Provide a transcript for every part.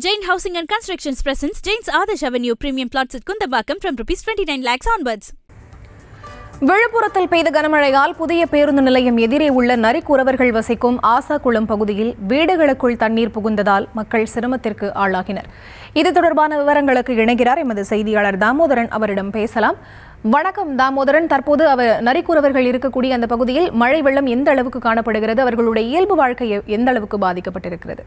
Jain Housing and Constructions presents Jain's Adarsh Avenue Premium Plots at Kundambakam from ₹29 lakhs onwards. விழுப்புரத்தில் பெய்த கனமழையால் புதிய பேருந்து நிலையம் எதிரே உள்ள நரிக்குறவர்கள் வசிக்கும் ஆசாகுளம் பகுதியில் வீடுகளுக்குள் தண்ணீர் புகுந்ததால் மக்கள் சிரமத்திற்கு ஆளாகினர். இது தொடர்பான விவரங்களுக்கு இணைகிறார் எமது செய்தியாளர் தாமோதரன். அவரிடம் பேசலாம். வணக்கம் தாமோதரன். தற்போது நரிக்குறவர்கள் இருக்கக்கூடிய அந்த பகுதியில் மழை வெள்ளம் எந்த அளவுக்கு காணப்படுகிறது? அவர்களுடைய இயல்பு வாழ்க்கை எந்த அளவுக்கு பாதிக்கப்பட்டிருக்கிறது?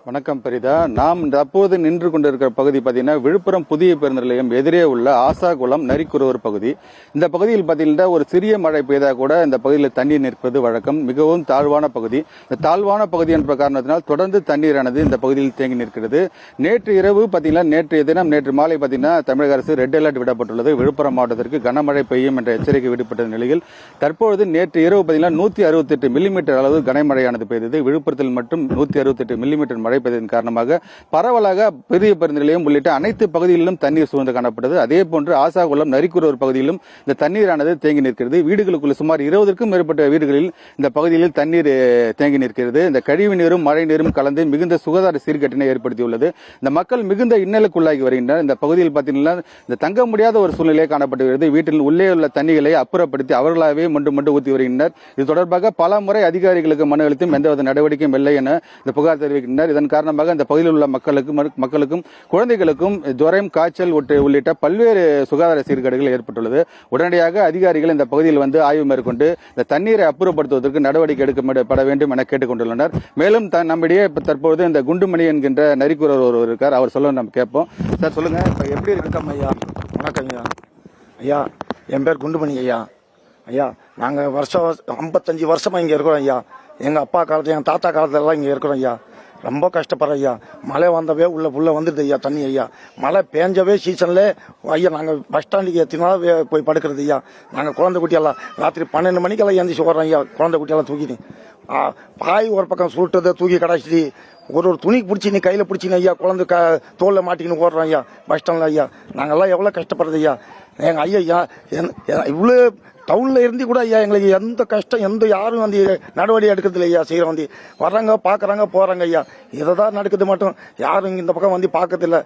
வணக்கம் பெரிதா. நாம் தற்போது நின்று கொண்டிருக்கிற பகுதி பார்த்தீங்கன்னா விழுப்புரம் புதிய பேருந்து நிலையம் எதிரே உள்ள ஆசாகுளம் நரிக்குறவர் பகுதி. இந்த பகுதியில் பார்த்தீங்கன்னா ஒரு சிறிய மழை பெய்தால் கூட இந்த பகுதியில் தண்ணீர் நிற்பது வழக்கம். மிகவும் தாழ்வான பகுதி. இந்த தாழ்வான பகுதி என்ற காரணத்தினால் தொடர்ந்து தண்ணீரானது இந்த பகுதியில் தேங்கி நிற்கிறது. நேற்று இரவு பார்த்தீங்கன்னா நேற்று மாலை பார்த்தீங்கன்னா தமிழக அரசு ரெட் அலர்ட் விடப்பட்டுள்ளது. விழுப்புரம் மாவட்டத்திற்கு கனமழை பெய்யும் என்ற எச்சரிக்கை விடுபட்ட நிலையில் தற்பொழுது நேற்று இரவு பார்த்தீங்கன்னா 168 மில்லிமீட்டர் அளவு கனமழையானது பெய்தது. விழுப்புரத்தில் மட்டும் 168 மில்லிமீட்டர் மழை பெய்ததன் காரணமாக பரவலாக பெரிய பேருந்து நிலையம் உள்ளிட்ட அனைத்து பகுதிகளிலும் தண்ணீர் சூழ்ந்து காணப்பட்டது. அதே போன்று ஆசாகுளம் நரிக்குறவர் பகுதியிலும் இந்த தண்ணீரானது தேங்கி நிற்கிறது. வீடுகளுக்குள்ள சுமார் 20க்கும் மேற்பட்ட வீடுகளில் இந்த பகுதியில் தண்ணீர் தேங்கி நிற்கிறது. இந்த கழிவு நீரும் மழை நீரும் கலந்து மிகுந்த சுகாதார சீர்கேட்டினை ஏற்படுத்தியுள்ளது. இந்த மக்கள் மிகுந்த இன்னலுக்குள்ளாகி வருகின்றனர். இந்த பகுதியில் பார்த்தீங்கன்னா இந்த தங்க முடியாத ஒரு சூழ்நிலை காணப்பட்டு வருகிறது. வீட்டில் உள்ளே உள்ள தண்ணிகளை அப்புறப்படுத்தி அவர்களாகவே மண்டு ஊற்றி வருகின்றனர். இது தொடர்பாக பல முறை அதிகாரிகளுக்கு மனு அளித்தும் எந்தவித நடவடிக்கையும் இல்லை என இந்த புகார் தெரிவிக்கின்றனர். இதன் காரணமாக இந்த பகுதியில் உள்ள மக்களுக்கும் குழந்தைகளுக்கும் ஜுரம், காய்ச்சல் உள்ளிட்ட பல்வேறு சுகாதார சீர்கேடுகள் ஏற்பட்டுள்ளது. உடனடியாக அதிகாரிகள் இந்த பகுதியில் வந்து ஆய்வு மேற்கொண்டு இந்த தண்ணீரை அப்புறப்படுத்துவதற்கு நடவடிக்கை எடுக்கப்பட வேண்டும் என கேட்டுக் கொண்டுள்ளனர். மேலும் நம்மிடையே தற்போது இந்த குண்டுமணி என்கின்ற நரிக்குறவர் ஒருவர் இருக்கார். அவர் சொல்ல நம்ம கேட்போம். சார் சொல்லுங்க, இப்ப எப்படி இருக்கு? ஐயா வணக்கம் ஐயா. ஐயா என் பேர் குண்டுமணி ஐயா. ஐயா நாங்கள் 55 வருஷமா இங்கே இருக்கிறோம் ஐயா. எங்கள் அப்பா காலத்துல எங்கள் தாத்தா காலத்துலலாம் இங்கே இருக்கிறோம் ஐயா. ரொம்ப கஷ்டப்படுறோம் ஐயா. மழை வந்தவே உள்ள வந்துடுது ஐயா தண்ணி ஐயா. மழை பேஞ்சவே சீசன்ல ஐயா நாங்கள் பஸ் ஸ்டாண்டுக்கு எத்தினாலும் போய் படுக்கிறது ஐயா. நாங்கள் குழந்தை குட்டியெல்லாம் ராத்திரி 12 மணிக்கெல்லாம் எந்திரிச்சு ஓடுறோம் ஐயா. குழந்தை குட்டியெல்லாம் தூக்கிட்டு பாய் ஒரு பக்கம் சுட்டதை தூக்கி கடாச்சிட்டு ஒரு துணிக்கு பிடிச்சின்னு கையில் பிடிச்சின்னு ஐயா குழந்தை தோலில் மாட்டிக்கின்னு ஓடுறோம் ஐயா பஸ் ஸ்டாண்டில் ஐயா. நாங்கள்லாம் எவ்வளோ கஷ்டப்படுறது ஐயா. எங்கள் ஐயா இவ்வளோ டவுனில் இருந்து கூட ஐயா எங்களுக்கு எந்த கஷ்டம் யாரும் வந்து நடவடிக்கை எடுக்கிறது ஐயா. செய்கிறோம் வந்து வர்றாங்க பார்க்குறாங்க போகிறாங்க ஐயா. இதை தான் நடக்குது மட்டும் யாரும் இந்த பக்கம் வந்து பார்க்கறதில்ல.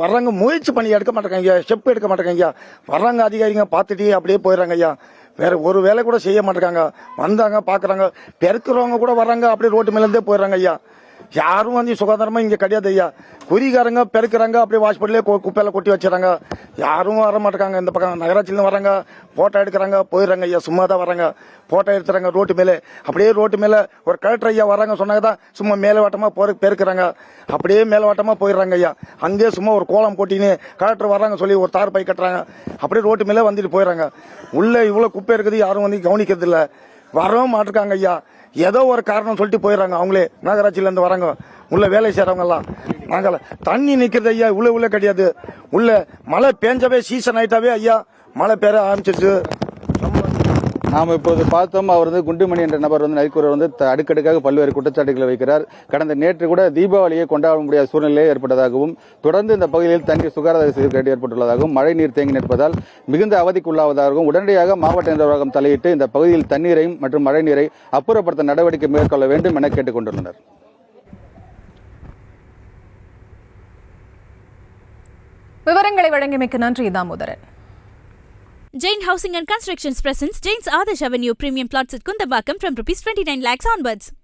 வர்றாங்க முயற்சி பண்ணி எடுக்க மாட்டேங்க ஐயா. ஸ்டெப் எடுக்க மாட்டேங்க ஐயா. வர்றாங்க அதிகாரிங்க பார்த்துட்டு அப்படியே போயிடுறாங்க ஐயா. வேற ஒரு வேலை கூட செய்ய மாட்டேங்காங்க. வந்தாங்க பார்க்குறாங்க, பெருக்கிறவங்க கூட வர்றாங்க அப்படியே ரோட்டு மேலேருந்தே போயிடுறாங்க ஐயா. யாரும் வந்து சுகாதாரமா இங்க கிடையாது ஐயா. குறிகாரங்க பெருக்கிறாங்க, அப்படியே ஹாஸ்பிட்டலே குப்பையில கொட்டி வச்சுறாங்க. யாரும் வர மாட்டாங்க. இந்த பக்கம் நகராட்சியில வராங்க, போட்டோ எடுக்கிறாங்க, போயிடுறாங்க ஐயா. சும்மா தான் வராங்க, போட்டோ எடுத்துறாங்க ரோட்டு மேலே. அப்படியே ரோட்டு மேல ஒரு கலெக்டர் ஐயா வராங்க சொன்னாங்கதான் சும்மா மேலவாட்டமா பெருக்கிறாங்க. அப்படியே மேலவாட்டமா போயிடுறாங்க ஐயா. அங்கேயே சும்மா ஒரு கோலம் போட்டின்னு கலெக்டர் வராங்க சொல்லி ஒரு தார் பை கட்டுறாங்க. அப்படியே ரோட்டு மேலே வந்துட்டு போயிடுறாங்க. உள்ள இவ்வளவு குப்பை இருக்குது, யாரும் வந்து கவனிக்கிறது இல்ல. வரவும் மாட்டிருக்காங்க ஐயா. ஏதோ ஒரு காரணம் சொல்லிட்டு போயிடுறாங்க. அவங்களே நகராட்சியில இருந்து வராங்க, உள்ள வேலை செய்யறவங்க எல்லாம். நாங்கள தண்ணி நிக்கிறது ஐயா. உள்ள கிடையாது. உள்ள மழை பேஞ்சவே சீசன் ஆயிட்டாவே ஐயா மழை பெய்ய ஆரம்பிச்சிருச்சு. நாம் இப்போது பார்த்தோம், அவர் வந்து குண்டுமணி என்ற நபர் வந்து நரிக்குறவர் வந்து அடுக்கடுக்காக பல்வேறு குற்றச்சாட்டுகளை வைக்கிறார். நேற்று கூட தீபாவளியை கொண்டாட முடியாத சூழ்நிலை ஏற்பட்டதாகவும், தொடர்ந்து இந்த பகுதியில் தண்ணீர் சுகாதார சீர்கேடு ஏற்பட்டுள்ளதாகவும், மழை நீர் தேங்கி நிற்பதால் மிகுந்த அவதிக்குள்ளாவதாகவும், உடனடியாக மாவட்ட நிர்வாகம் தலையிட்டு இந்த பகுதியில் தண்ணீரையும் மற்றும் மழை நீரை அப்புறப்படுத்த நடவடிக்கை மேற்கொள்ள வேண்டும் என கேட்டுக் கொண்டுள்ளனர். விவரங்களை வழங்கியமைக்கு நன்றி Damodaran. Jain Housing and Constructions presents Jain's Adarsh Avenue Premium Plots at Kundambakam from ₹29 lakhs onwards.